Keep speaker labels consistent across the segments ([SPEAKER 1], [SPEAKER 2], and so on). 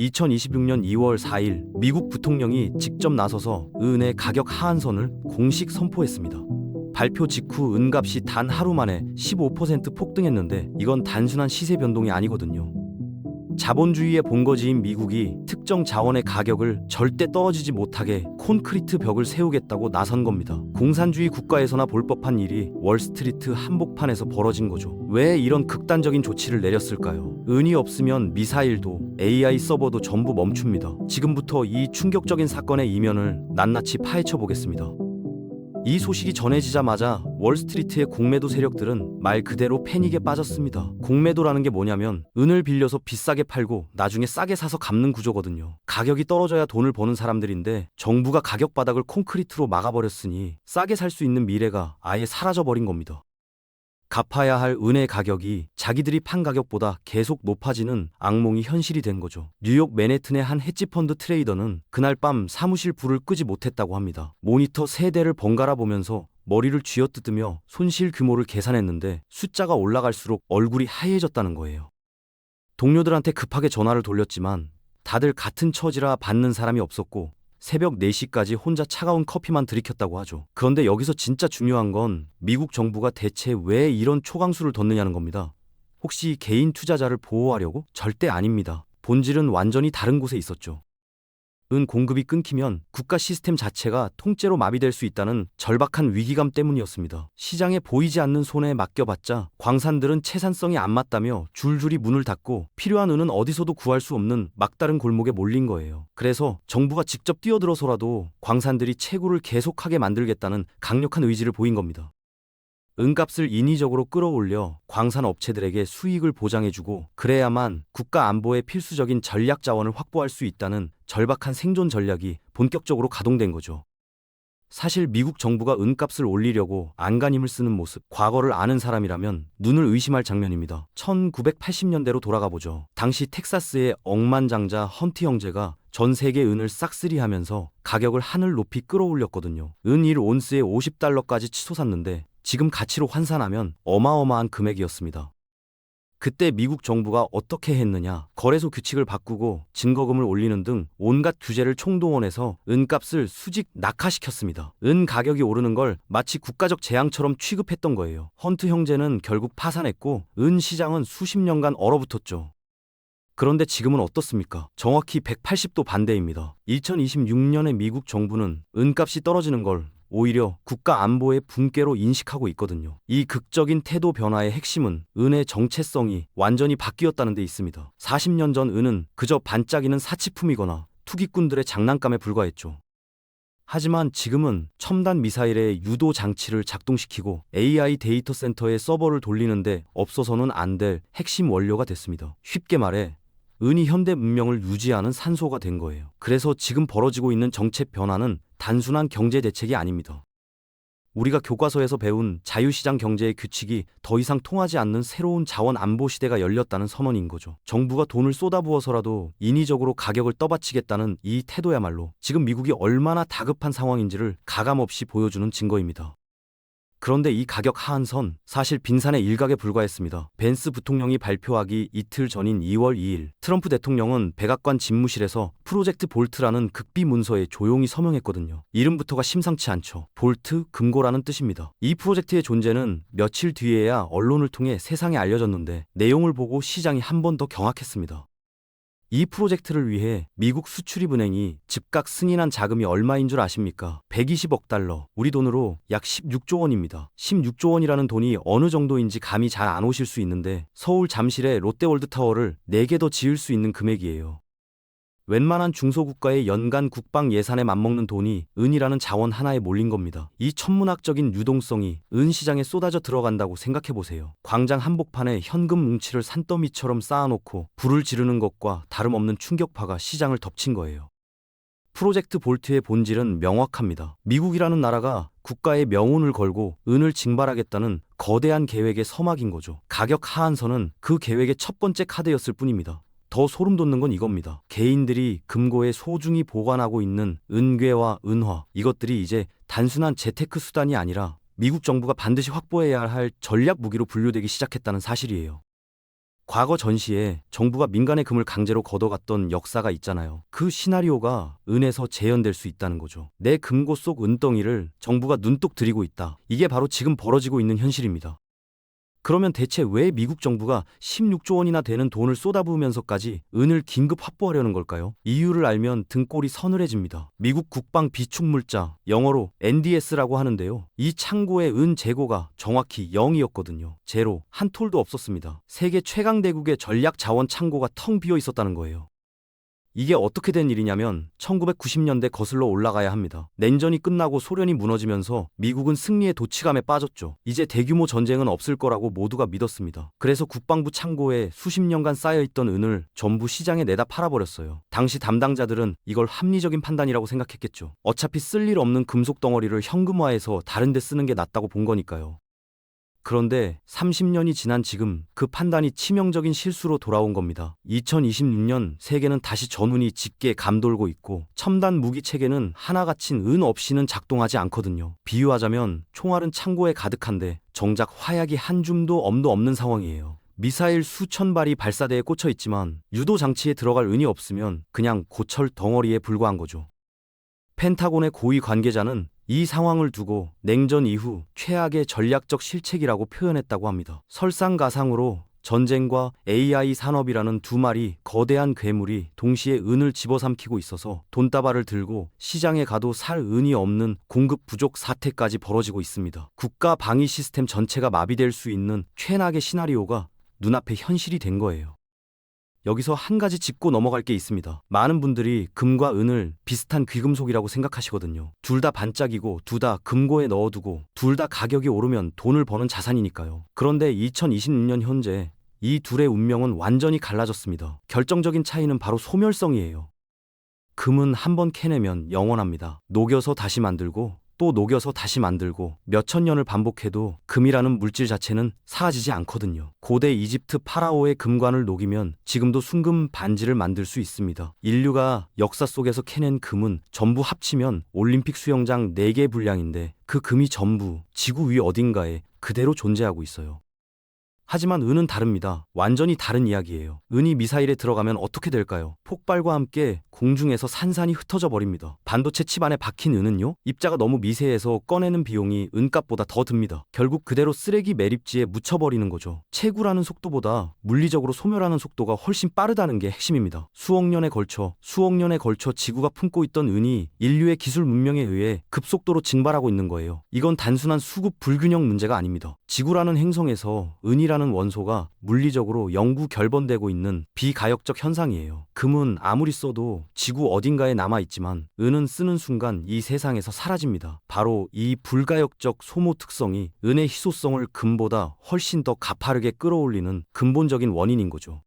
[SPEAKER 1] 2026년 2월 4일 미국 부통령이 직접 나서서 은의 가격 하한선을 공식 선포했습니다. 발표 직후 은값이 단 하루 만에 15% 폭등했는데 이건 단순한 시세 변동이 아니거든요. 자본주의의 본거지인 미국이 특정 자원의 가격을 절대 떨어지지 못하게 콘크리트 벽을 세우겠다고 나선 겁니다. 공산주의 국가에서나 볼 법한 일이 월스트리트 한복판에서 벌어진 거죠. 왜 이런 극단적인 조치를 내렸을까요? 은이 없으면 미사일도 AI 서버도 전부 멈춥니다. 지금부터 이 충격적인 사건의 이면을 낱낱이 파헤쳐 보겠습니다. 이 소식이 전해지자마자 월스트리트의 공매도 세력들은 말 그대로 패닉에 빠졌습니다. 공매도라는 게 뭐냐면 은을 빌려서 비싸게 팔고 나중에 싸게 사서 갚는 구조거든요. 가격이 떨어져야 돈을 버는 사람들인데 정부가 가격 바닥을 콘크리트로 막아버렸으니 싸게 살 수 있는 미래가 아예 사라져버린 겁니다. 갚아야 할 은의 가격이 자기들이 판 가격보다 계속 높아지는 악몽이 현실이 된 거죠. 뉴욕 맨해튼의 한 헤지펀드 트레이더는 그날 밤 사무실 불을 끄지 못했다고 합니다. 모니터 3대를 번갈아 보면서 머리를 쥐어뜯으며 손실 규모를 계산했는데 숫자가 올라갈수록 얼굴이 하얘졌다는 거예요. 동료들한테 급하게 전화를 돌렸지만 다들 같은 처지라 받는 사람이 없었고 새벽 4시까지 혼자 차가운 커피만 들이켰다고 하죠. 그런데 여기서 진짜 중요한 건 미국 정부가 대체 왜 이런 초강수를 뒀느냐는 겁니다. 혹시 개인 투자자를 보호하려고? 절대 아닙니다. 본질은 완전히 다른 곳에 있었죠. 은 공급이 끊기면 국가 시스템 자체가 통째로 마비될 수 있다는 절박한 위기감 때문이었습니다. 시장에 보이지 않는 손에 맡겨봤자 광산들은 채산성이 안 맞다며 줄줄이 문을 닫고 필요한 은은 어디서도 구할 수 없는 막다른 골목에 몰린 거예요. 그래서 정부가 직접 뛰어들어서라도 광산들이 채굴을 계속하게 만들겠다는 강력한 의지를 보인 겁니다. 은값을 인위적으로 끌어올려 광산 업체들에게 수익을 보장해주고 그래야만 국가 안보에 필수적인 전략 자원을 확보할 수 있다는 절박한 생존 전략이 본격적으로 가동된 거죠. 사실 미국 정부가 은값을 올리려고 안간힘을 쓰는 모습, 과거를 아는 사람이라면 눈을 의심할 장면입니다. 1980년대로 돌아가 보죠. 당시 텍사스의 억만장자 헌트 형제가 전 세계 은을 싹쓸이하면서 가격을 하늘 높이 끌어올렸거든요. 은 1온스에 $50까지 치솟았는데 지금 가치로 환산하면 어마어마한 금액이었습니다. 그때 미국 정부가 어떻게 했느냐? 거래소 규칙을 바꾸고 증거금을 올리는 등 온갖 규제를 총동원해서 은값을 수직 낙하시켰습니다. 은 가격이 오르는 걸 마치 국가적 재앙처럼 취급했던 거예요. 헌트 형제는 결국 파산했고 은 시장은 수십 년간 얼어붙었죠. 그런데 지금은 어떻습니까? 정확히 180도 반대입니다. 2026년에 미국 정부는 은값이 떨어지는 걸 오히려 국가 안보의 붕괴로 인식하고 있거든요. 이 극적인 태도 변화의 핵심은 은의 정체성이 완전히 바뀌었다는 데 있습니다. 40년 전 은은 그저 반짝이는 사치품이거나 투기꾼들의 장난감에 불과했죠. 하지만 지금은 첨단 미사일의 유도 장치를 작동시키고 AI 데이터 센터에 서버를 돌리는데 없어서는 안 될 핵심 원료가 됐습니다. 쉽게 말해 은이 현대 문명을 유지하는 산소가 된 거예요. 그래서 지금 벌어지고 있는 정책 변화는 단순한 경제 대책이 아닙니다. 우리가 교과서에서 배운 자유시장 경제의 규칙이 더 이상 통하지 않는 새로운 자원 안보 시대가 열렸다는 선언인 거죠. 정부가 돈을 쏟아부어서라도 인위적으로 가격을 떠받치겠다는 이 태도야말로 지금 미국이 얼마나 다급한 상황인지를 가감없이 보여주는 증거입니다. 그런데 이 가격 하한선 사실 빈산의 일각에 불과했습니다. 벤스 부통령이 발표하기 이틀 전인 2월 2일 트럼프 대통령은 백악관 집무실에서 프로젝트 볼트라는 극비 문서에 조용히 서명했거든요. 이름부터가 심상치 않죠. 볼트, 금고라는 뜻입니다. 이 프로젝트의 존재는 며칠 뒤에야 언론을 통해 세상에 알려졌는데 내용을 보고 시장이 한 번 더 경악했습니다. 이 프로젝트를 위해 미국 수출입은행이 즉각 승인한 자금이 얼마인 줄 아십니까? 120억 달러, 우리 돈으로 약 16조 원입니다. 16조 원이라는 돈이 어느 정도인지 감이 잘 안 오실 수 있는데 서울 잠실에 롯데월드타워를 4개 더 지을 수 있는 금액이에요. 웬만한 중소국가의 연간 국방 예산에 맞먹는 돈이 은이라는 자원 하나에 몰린 겁니다. 이 천문학적인 유동성이 은 시장에 쏟아져 들어간다고 생각해보세요. 광장 한복판에 현금 뭉치를 산더미처럼 쌓아놓고 불을 지르는 것과 다름없는 충격파가 시장을 덮친 거예요. 프로젝트 볼트의 본질은 명확합니다. 미국이라는 나라가 국가의 명운을 걸고 은을 징발하겠다는 거대한 계획의 서막인 거죠. 가격 하한선은 그 계획의 첫 번째 카드였을 뿐입니다. 더 소름 돋는 건 이겁니다. 개인들이 금고에 소중히 보관하고 있는 은괴와 은화, 이것들이 이제 단순한 재테크 수단이 아니라 미국 정부가 반드시 확보해야 할 전략 무기로 분류되기 시작했다는 사실이에요. 과거 전시에 정부가 민간의 금을 강제로 걷어갔던 역사가 있잖아요. 그 시나리오가 은에서 재현될 수 있다는 거죠. 내 금고 속 은덩이를 정부가 눈독 들이고 있다. 이게 바로 지금 벌어지고 있는 현실입니다. 그러면 대체 왜 미국 정부가 16조 원이나 되는 돈을 쏟아부으면서까지 은을 긴급 확보하려는 걸까요? 이유를 알면 등골이 서늘해집니다. 미국 국방 비축물자, 영어로 NDS라고 하는데요. 이 창고의 은 재고가 정확히 0이었거든요. 제로, 한 톨도 없었습니다. 세계 최강대국의 전략 자원 창고가 텅 비어 있었다는 거예요. 이게 어떻게 된 일이냐면 1990년대 거슬러 올라가야 합니다. 냉전이 끝나고 소련이 무너지면서 미국은 승리의 도취감에 빠졌죠. 이제 대규모 전쟁은 없을 거라고 모두가 믿었습니다. 그래서 국방부 창고에 수십 년간 쌓여있던 은을 전부 시장에 내다 팔아버렸어요. 당시 담당자들은 이걸 합리적인 판단이라고 생각했겠죠. 어차피 쓸 일 없는 금속 덩어리를 현금화해서 다른 데 쓰는 게 낫다고 본 거니까요. 그런데 30년이 지난 지금 그 판단이 치명적인 실수로 돌아온 겁니다. 2026년 세계는 다시 전운이 짙게 감돌고 있고 첨단 무기 체계는 하나 갇힌 은 없이는 작동하지 않거든요. 비유하자면 총알은 창고에 가득한데 정작 화약이 한 줌도 엄도 없는 상황이에요. 미사일 수천 발이 발사대에 꽂혀 있지만 유도 장치에 들어갈 은이 없으면 그냥 고철 덩어리에 불과한 거죠. 펜타곤의 고위 관계자는 이 상황을 두고 냉전 이후 최악의 전략적 실책이라고 표현했다고 합니다. 설상가상으로 전쟁과 AI 산업이라는 두 마리 거대한 괴물이 동시에 은을 집어삼키고 있어서 돈다발을 들고 시장에 가도 살 은이 없는 공급 부족 사태까지 벌어지고 있습니다. 국가 방위 시스템 전체가 마비될 수 있는 최악의 시나리오가 눈앞에 현실이 된 거예요. 여기서 한 가지 짚고 넘어갈 게 있습니다. 많은 분들이 금과 은을 비슷한 귀금속이라고 생각하시거든요. 둘 다 반짝이고 둘 다 금고에 넣어두고 둘 다 가격이 오르면 돈을 버는 자산이니까요. 그런데 2026년 현재 이 둘의 운명은 완전히 갈라졌습니다. 결정적인 차이는 바로 소멸성이에요. 금은 한번 캐내면 영원합니다. 녹여서 다시 만들고 또 녹여서 다시 만들고 몇천 년을 반복해도 금이라는 물질 자체는 사라지지 않거든요. 고대 이집트 파라오의 금관을 녹이면 지금도 순금 반지를 만들 수 있습니다. 인류가 역사 속에서 캐낸 금은 전부 합치면 올림픽 수영장 4개 분량인데 그 금이 전부 지구 위 어딘가에 그대로 존재하고 있어요. 하지만 은은 다릅니다. 완전히 다른 이야기예요. 은이 미사일에 들어가면 어떻게 될까요? 폭발과 함께 공중에서 산산이 흩어져 버립니다. 반도체 칩 안에 박힌 은은요? 입자가 너무 미세해서 꺼내는 비용이 은값보다 더 듭니다. 결국 그대로 쓰레기 매립지에 묻혀버리는 거죠. 채굴하는 속도보다 물리적으로 소멸하는 속도가 훨씬 빠르다는 게 핵심입니다. 수억 년에 걸쳐 지구가 품고 있던 은이 인류의 기술 문명에 의해 급속도로 증발하고 있는 거예요. 이건 단순한 수급 불균형 문제가 아닙니다. 지구라는 행성에서 은이라는 원소가 물리적으로 영구 결번되고 있는 비가역적 현상이에요. 금은 아무리 써도 지구 어딘가에 남아있지만 은은 쓰는 순간 이 세상에서 사라집니다. 바로 이 불가역적 소모 특성이 은의 희소성을 금보다 훨씬 더 가파르게 끌어올리는 근본적인 원인인 거죠.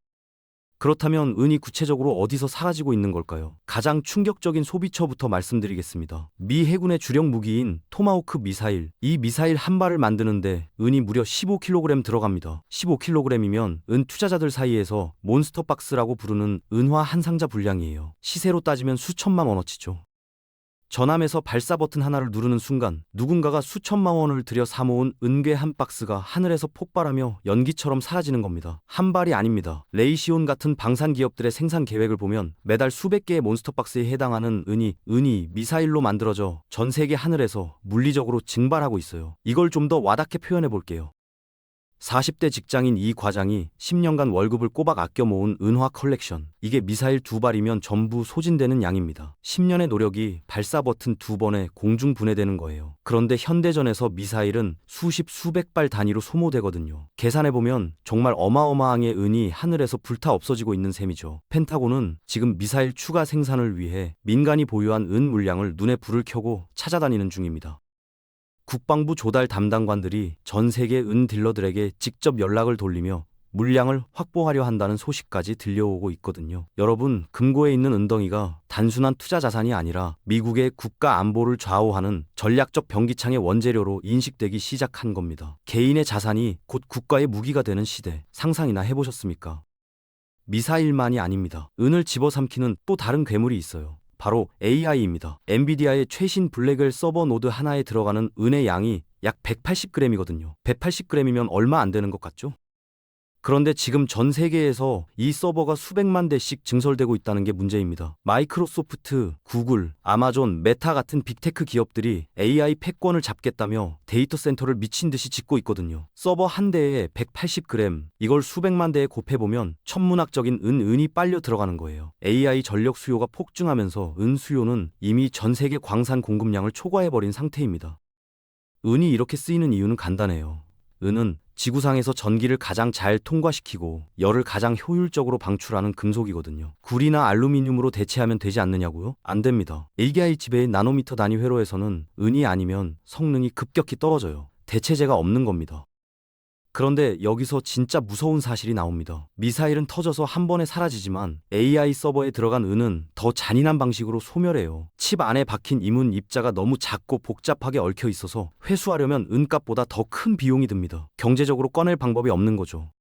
[SPEAKER 1] 그렇다면 은이 구체적으로 어디서 사라지고 있는 걸까요? 가장 충격적인 소비처부터 말씀드리겠습니다. 미 해군의 주력 무기인 토마호크 미사일. 이 미사일 한 발을 만드는데 은이 무려 15kg 들어갑니다. 15kg이면 은 투자자들 사이에서 몬스터박스라고 부르는 은화 한 상자 분량이에요. 시세로 따지면 수천만 원어치죠. 전함에서 발사 버튼 하나를 누르는 순간 누군가가 수천만 원을 들여 사모은 은괴 한 박스가 하늘에서 폭발하며 연기처럼 사라지는 겁니다. 한 발이 아닙니다. 레이시온 같은 방산 기업들의 생산 계획을 보면 매달 수백 개의 몬스터박스에 해당하는 은이 미사일로 만들어져 전 세계 하늘에서 물리적으로 증발하고 있어요. 이걸 좀 더 와닿게 표현해 볼게요. 40대 직장인 이 과장이 10년간 월급을 꼬박 아껴 모은 은화 컬렉션. 이게 미사일 2발이면 전부 소진되는 양입니다. 10년의 노력이 발사 버튼 2번에 공중 분해되는 거예요. 그런데 현대전에서 미사일은 수백 발 단위로 소모되거든요. 계산해보면 정말 어마어마하게 은이 하늘에서 불타 없어지고 있는 셈이죠. 펜타곤은 지금 미사일 추가 생산을 위해 민간이 보유한 은 물량을 눈에 불을 켜고 찾아다니는 중입니다. 국방부 조달 담당관들이 전 세계 은 딜러들에게 직접 연락을 돌리며 물량을 확보하려 한다는 소식까지 들려오고 있거든요. 여러분, 금고에 있는 은덩이가 단순한 투자 자산이 아니라 미국의 국가 안보를 좌우하는 전략적 병기창의 원재료로 인식되기 시작한 겁니다. 개인의 자산이 곧 국가의 무기가 되는 시대, 상상이나 해보셨습니까? 미사일만이 아닙니다. 은을 집어삼키는 또 다른 괴물이 있어요. 바로 AI입니다. 엔비디아의 최신 블랙웰 서버 노드 하나에 들어가는 은의 양이 약 180g이거든요. 180g이면 얼마 안 되는 것 같죠? 그런데 지금 전 세계에서 이 서버가 수백만 대씩 증설되고 있다는 게 문제입니다. 마이크로소프트, 구글, 아마존, 메타 같은 빅테크 기업들이 AI 패권을 잡겠다며 데이터 센터를 미친 듯이 짓고 있거든요. 서버 한 대에 180g, 이걸 수백만 대에 곱해보면 천문학적인 은이 빨려 들어가는 거예요. AI 전력 수요가 폭증하면서 은 수요는 이미 전 세계 광산 공급량을 초과해버린 상태입니다. 은이 이렇게 쓰이는 이유는 간단해요. 은은 지구상에서 전기를 가장 잘 통과시키고 열을 가장 효율적으로 방출하는 금속이거든요. 구리나 알루미늄으로 대체하면 되지 않느냐고요? 안 됩니다. AGI 지배의 나노미터 단위 회로에서는 은이 아니면 성능이 급격히 떨어져요. 대체제가 없는 겁니다. 그런데 여기서 진짜 무서운 사실이 나옵니다. 미사일은 터져서 한 번에 사라지지만 AI 서버에 들어간 은은 더 잔인한 방식으로 소멸해요. 칩 안에 박힌 이문 입자가 너무 작고 복잡하게 얽혀 있어서 회수하려면 은값보다 더 큰 비용이 듭니다. 경제적으로 꺼낼 방법이 없는 거죠.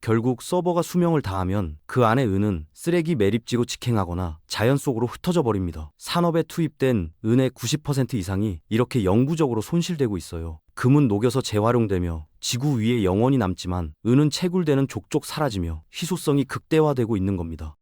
[SPEAKER 1] 결국 서버가 수명을 다하면 그 안에 은은 쓰레기 매립지로 직행하거나 자연 속으로 흩어져 버립니다. 산업에 투입된 은의 90% 이상이 이렇게 영구적으로 손실되고 있어요. 금은 녹여서 재활용되며 지구 위에 영원히 남지만 은은 채굴되는 족족 사라지며 희소성이 극대화되고 있는 겁니다.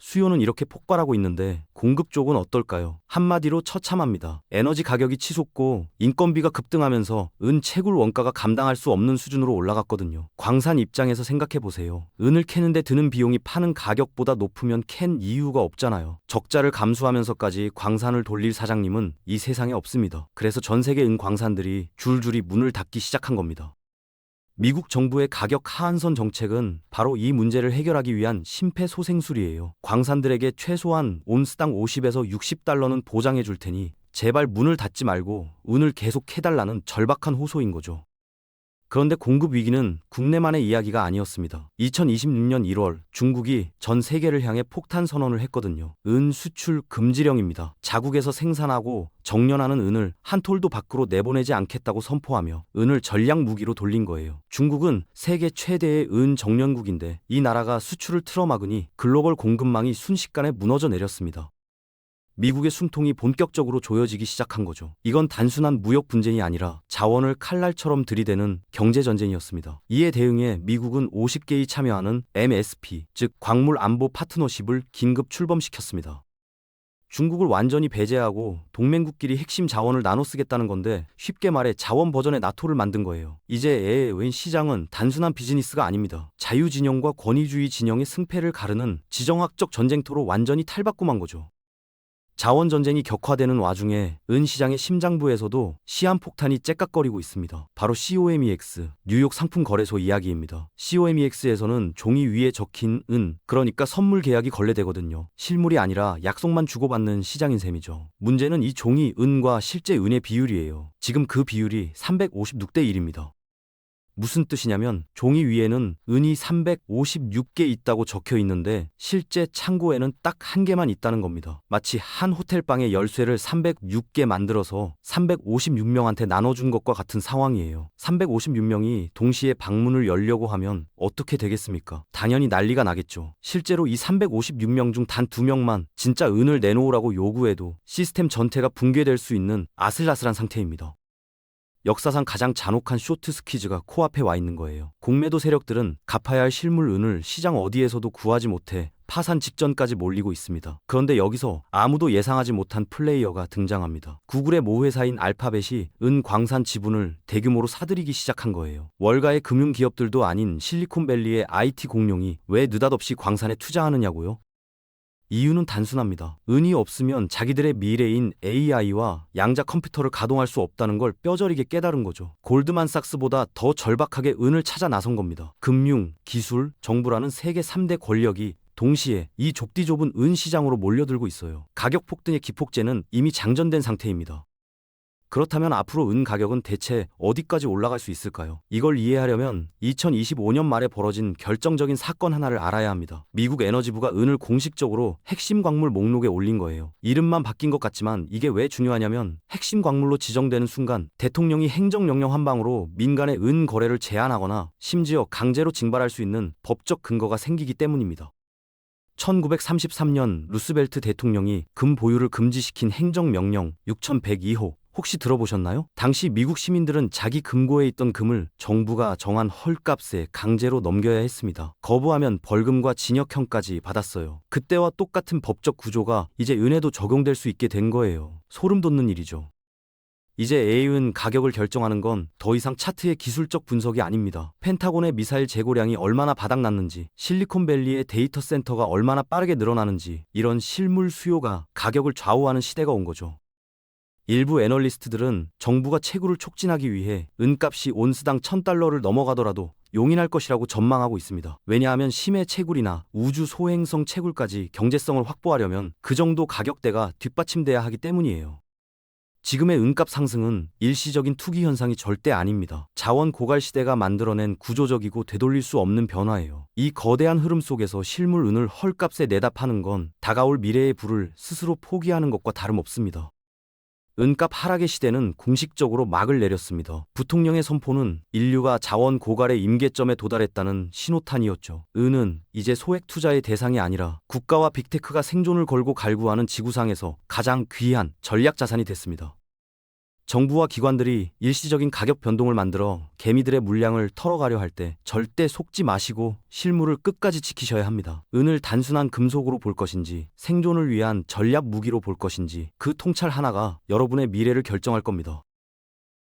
[SPEAKER 1] 수요는 이렇게 폭발하고 있는데 공급 쪽은 어떨까요? 한마디로 처참합니다. 에너지 가격이 치솟고 인건비가 급등하면서 은 채굴 원가가 감당할 수 없는 수준으로 올라갔거든요. 광산 입장에서 생각해보세요. 은을 캐는데 드는 비용이 파는 가격보다 높으면 캔 이유가 없잖아요. 적자를 감수하면서까지 광산을 돌릴 사장님은 이 세상에 없습니다. 그래서 전 세계 은 광산들이 줄줄이 문을 닫기 시작한 겁니다. 미국 정부의 가격 하한선 정책은 바로 이 문제를 해결하기 위한 심폐소생술이에요. 광산들에게 최소한 온스당 50에서 60달러는 보장해 줄 테니 제발 문을 닫지 말고 은을 계속 해달라는 절박한 호소인 거죠. 그런데 공급 위기는 국내만의 이야기가 아니었습니다. 2026년 1월 중국이 전 세계를 향해 폭탄 선언을 했거든요. 은 수출 금지령입니다. 자국에서 생산하고 정련하는 은을 한 톨도 밖으로 내보내지 않겠다고 선포하며 은을 전략 무기로 돌린 거예요. 중국은 세계 최대의 은 정련국인데 이 나라가 수출을 틀어막으니 글로벌 공급망이 순식간에 무너져 내렸습니다. 미국의 숨통이 본격적으로 조여지기 시작한 거죠. 이건 단순한 무역 분쟁이 아니라 자원을 칼날처럼 들이대는 경제 전쟁이었습니다. 이에 대응해 미국은 50개이 참여하는 MSP, 즉 광물 안보 파트너십을 긴급 출범시켰습니다. 중국을 완전히 배제하고 동맹국끼리 핵심 자원을 나눠 쓰겠다는 건데 쉽게 말해 자원 버전의 나토를 만든 거예요. 이제 웬 시장은 단순한 비즈니스가 아닙니다. 자유진영과 권위주의 진영의 승패를 가르는 지정학적 전쟁터로 완전히 탈바꿈한 거죠. 자원 전쟁이 격화되는 와중에 은 시장의 심장부에서도 시한폭탄이 째깍거리고 있습니다. 바로 COMEX, 뉴욕 상품거래소 이야기입니다. COMEX에서는 종이 위에 적힌 은, 그러니까 선물 계약이 걸레되거든요. 실물이 아니라 약속만 주고받는 시장인 셈이죠. 문제는 이 종이 은과 실제 은의 비율이에요. 지금 그 비율이 356대 1입니다. 무슨 뜻이냐면 종이 위에는 은이 356개 있다고 적혀 있는데 실제 창고에는 딱 한 개만 있다는 겁니다. 마치 한 호텔방의 열쇠를 306개 만들어서 356명한테 나눠준 것과 같은 상황이에요. 356명이 동시에 방문을 열려고 하면 어떻게 되겠습니까? 당연히 난리가 나겠죠. 실제로 이 356명 중 단 2명만 진짜 은을 내놓으라고 요구해도 시스템 전체가 붕괴될 수 있는 아슬아슬한 상태입니다. 역사상 가장 잔혹한 쇼트 스퀴즈가 코앞에 와 있는 거예요. 공매도 세력들은 갚아야 할 실물 은을 시장 어디에서도 구하지 못해 파산 직전까지 몰리고 있습니다. 그런데 여기서 아무도 예상하지 못한 플레이어가 등장합니다. 구글의 모회사인 알파벳이 은 광산 지분을 대규모로 사들이기 시작한 거예요. 월가의 금융기업들도 아닌 실리콘밸리의 IT 공룡이 왜 느닷없이 광산에 투자하느냐고요? 이유는 단순합니다. 은이 없으면 자기들의 미래인 AI와 양자 컴퓨터를 가동할 수 없다는 걸 뼈저리게 깨달은 거죠. 골드만삭스보다 더 절박하게 은을 찾아 나선 겁니다. 금융, 기술, 정부라는 세계 3대 권력이 동시에 이 좁디 좁은 은 시장으로 몰려들고 있어요. 가격 폭등의 기폭제는 이미 장전된 상태입니다. 그렇다면 앞으로 은 가격은 대체 어디까지 올라갈 수 있을까요? 이걸 이해하려면 2025년 말에 벌어진 결정적인 사건 하나를 알아야 합니다. 미국 에너지부가 은을 공식적으로 핵심 광물 목록에 올린 거예요. 이름만 바뀐 것 같지만 이게 왜 중요하냐면 핵심 광물로 지정되는 순간 대통령이 행정명령 한 방으로 민간의 은 거래를 제한하거나 심지어 강제로 징발할 수 있는 법적 근거가 생기기 때문입니다. 1933년 루스벨트 대통령이 금 보유를 금지시킨 행정명령 6102호 혹시 들어보셨나요? 당시 미국 시민들은 자기 금고에 있던 금을 정부가 정한 헐값에 강제로 넘겨야 했습니다. 거부하면 벌금과 징역형까지 받았어요. 그때와 똑같은 법적 구조가 이제 은에도 적용될 수 있게 된 거예요. 소름 돋는 일이죠. 이제 A은 가격을 결정하는 건 더 이상 차트의 기술적 분석이 아닙니다. 펜타곤의 미사일 재고량이 얼마나 바닥났는지, 실리콘밸리의 데이터 센터가 얼마나 빠르게 늘어나는지, 이런 실물 수요가 가격을 좌우하는 시대가 온 거죠. 일부 애널리스트들은 정부가 채굴을 촉진하기 위해 은값이 온스당 $1,000를 넘어가더라도 용인할 것이라고 전망하고 있습니다. 왜냐하면 심해 채굴이나 우주 소행성 채굴까지 경제성을 확보하려면 그 정도 가격대가 뒷받침돼야 하기 때문이에요. 지금의 은값 상승은 일시적인 투기 현상이 절대 아닙니다. 자원 고갈 시대가 만들어낸 구조적이고 되돌릴 수 없는 변화예요. 이 거대한 흐름 속에서 실물 은을 헐값에 내다 파는 건 다가올 미래의 부를 스스로 포기하는 것과 다름없습니다. 은값 하락의 시대는 공식적으로 막을 내렸습니다. 부통령의 선포는 인류가 자원 고갈의 임계점에 도달했다는 신호탄이었죠. 은은 이제 소액 투자의 대상이 아니라 국가와 빅테크가 생존을 걸고 갈구하는 지구상에서 가장 귀한 전략 자산이 됐습니다. 정부와 기관들이 일시적인 가격 변동을 만들어 개미들의 물량을 털어가려 할 때 절대 속지 마시고 실물을 끝까지 지키셔야 합니다. 은을 단순한 금속으로 볼 것인지 생존을 위한 전략 무기로 볼 것인지 그 통찰 하나가 여러분의 미래를 결정할 겁니다.